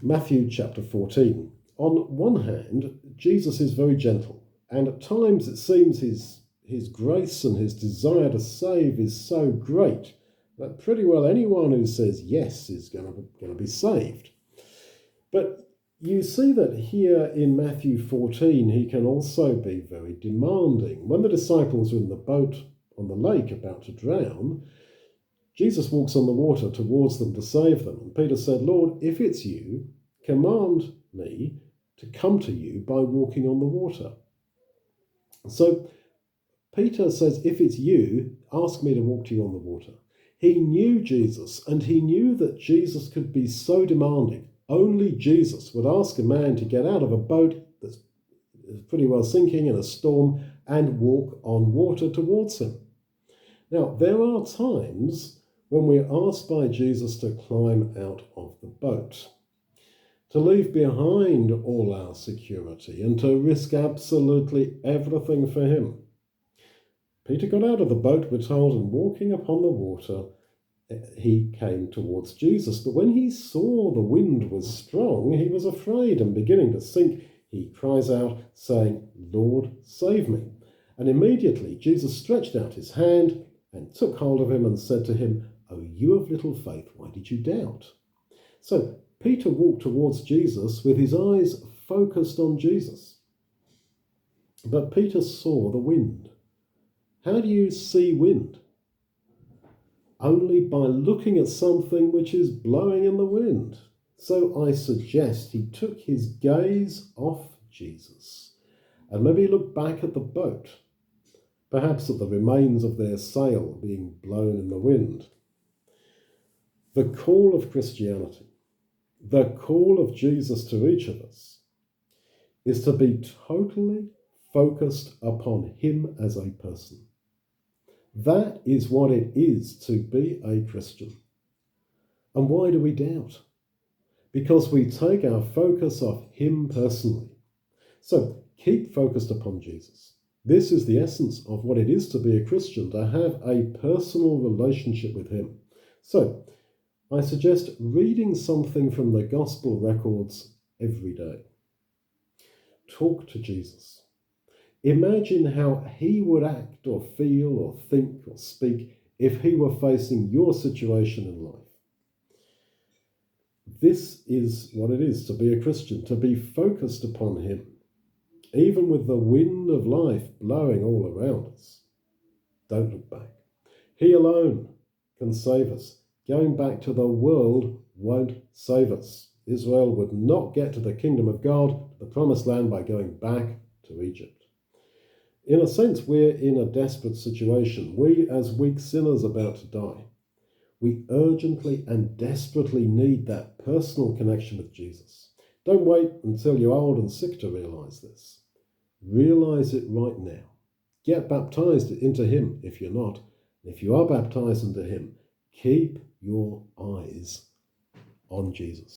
Matthew chapter 14. On one hand, Jesus is very gentle, and at times it seems his grace and his desire to save is so great that pretty well anyone who says yes is going to be saved. But you see that here in Matthew 14, he can also be very demanding. When the disciples were in the boat on the lake about to drown, Jesus walks on the water towards them to save them. And Peter said, "Lord, if it's you, command me to come to you by walking on the water." So Peter says, if it's you, ask me to walk to you on the water. He knew Jesus, and he knew that Jesus could be so demanding. Only Jesus would ask a man to get out of a boat that's pretty well sinking in a storm and walk on water towards him. Now, there are times when we're asked by Jesus to climb out of the boat, to leave behind all our security and to risk absolutely everything for him. Peter got out of the boat, we're told, and walking upon the water, he came towards Jesus. But when he saw the wind was strong, he was afraid, and beginning to sink, he cries out, saying, "Lord, save me." And immediately Jesus stretched out his hand and took hold of him and said to him, "O you of little faith, why did you doubt?" So Peter walked towards Jesus with his eyes focused on Jesus. But Peter saw the wind. How do you see wind? Only by looking at something which is blowing in the wind. So I suggest he took his gaze off Jesus and maybe looked back at the boat, perhaps at the remains of their sail being blown in the wind. The call of Christianity, the call of Jesus to each of us, is to be totally focused upon him as a person. That is what it is to be a Christian. And why do we doubt? Because we take our focus off him personally. So keep focused upon Jesus. This is the essence of what it is to be a Christian, to have a personal relationship with him. So I suggest reading something from the gospel records every day. Talk to Jesus. Imagine how he would act or feel or think or speak if he were facing your situation in life. This is what it is to be a Christian, to be focused upon him, even with the wind of life blowing all around us. Don't look back. He alone can save us. Going back to the world won't save us. Israel would not get to the kingdom of God, the promised land, by going back to Egypt. In a sense, we're in a desperate situation. We, as weak sinners about to die, we urgently and desperately need that personal connection with Jesus. Don't wait until you're old and sick to realize this. Realize it right now. Get baptized into him if you're not. If you are baptized into him, keep your eyes on Jesus.